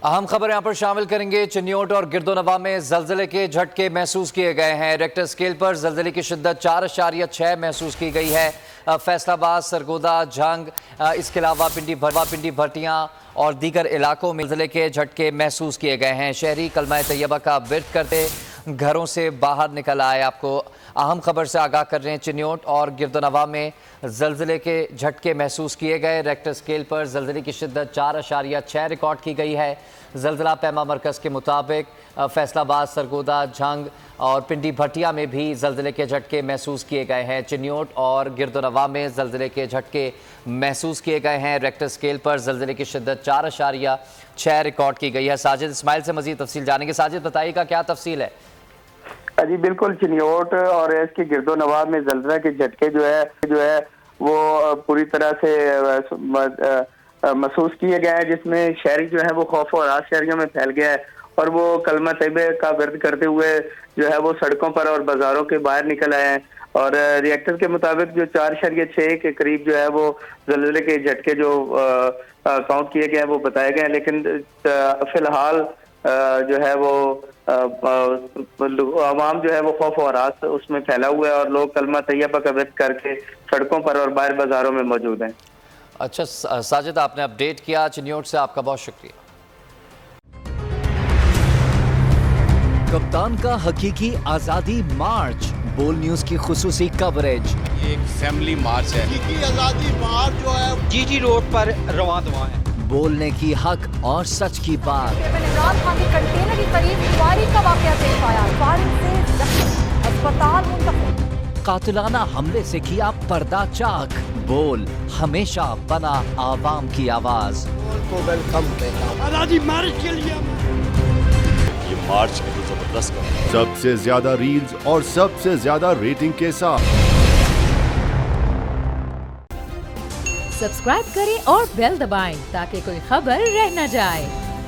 اہم خبر یہاں پر شامل کریں گے۔ چنیوٹ اور گردونواں میں زلزلے کے جھٹکے محسوس کیے گئے ہیں۔ ریکٹر سکیل پر زلزلے کی شدت 4.6 محسوس کی گئی ہے۔ فیصل آباد، سرگودا، جھنگ، اس کے علاوہ پنڈی بھٹیاں اور دیگر علاقوں میں زلزلے کے جھٹکے محسوس کیے گئے ہیں۔ شہری کلمہ طیبہ کا ورد کرتے گھروں سے باہر نکل آئے۔ آپ کو اہم خبر سے آگاہ کر رہے ہیں۔ چنیوٹ اور گردونواں میں زلزلے کے جھٹکے محسوس کیے گئے۔ ریکٹر سکیل پر زلزلے کی شدت 4.6 ریکارڈ کی گئی ہے۔ زلزلہ پیما مرکز کے مطابق فیصل آباد، سرگودا، جھنگ اور پنڈی بھٹیا میں بھی زلزلے کے جھٹکے محسوس کیے گئے ہیں۔ چنیوٹ اور گردونواں میں زلزلے کے جھٹکے محسوس کیے گئے ہیں۔ ریکٹر سکیل پر زلزلے کی شدت 4.6 ریکارڈ کی گئی ہے۔ ساجد اسماعیل سے مزید تفصیل جانیں گے۔ ساجد بتائیے گا کیا تفصیل ہے؟ جی بالکل، چنیوٹ اور اس کے گردونواں میں زلزلہ کے جھٹکے جو ہے وہ پوری طرح سے محسوس کیے گئے ہیں، جس میں شہری جو ہے وہ خوف و ہراس شہریوں میں پھیل گیا ہے اور وہ کلمہ طیبہ کا ورد کرتے ہوئے جو ہے وہ سڑکوں پر اور بازاروں کے باہر نکل آئے ہیں۔ اور ریئیکٹر کے مطابق جو 4.6 کے قریب جو ہے وہ زلزلے کے جھٹکے جو کاؤنٹ کیے گئے ہیں وہ بتائے گئے ہیں، لیکن فی الحال جو ہے وہ عوام جو ہے وہ خوف و ہراس اس میں پھیلا ہوا ہے اور لوگ کلمہ طیبہ کا ورد کر کے سڑکوں پر اور باہر بازاروں میں موجود ہیں۔ اچھا ساجد، آپ نے اپڈیٹ کیا چنیوٹ سے، آپ کا بہت شکریہ۔ کپتان کا حقیقی آزادی مارچ، بول نیوز کی خصوصی کوریج۔ یہ ایک فیملی مارچ ہے۔ حقیقی آزادی مارچ جو ہے جی روڈ پر رواں دواں ہے۔ بولنے کی حق اور سچ کی بات۔ عمران خان کے کنٹینر کے قریب فائرنگ کا واقعہ پیش آیا، فائرنگ سے زخمی، اسپتال منتقل۔ قاتلانہ حملے سے کیا پردہ چاک، بول ہمیشہ بنا عوام کی آواز۔ کو ویلکم کہتا ہوں آزادی مارچ کے لیے۔ یہ مارچ ہے تو زبردست کا سب سے زیادہ ریلز اور سب سے زیادہ ریٹنگ کے ساتھ سبسکرائب کریں اور بیل دبائیں تاکہ کوئی خبر رہ نہ جائے۔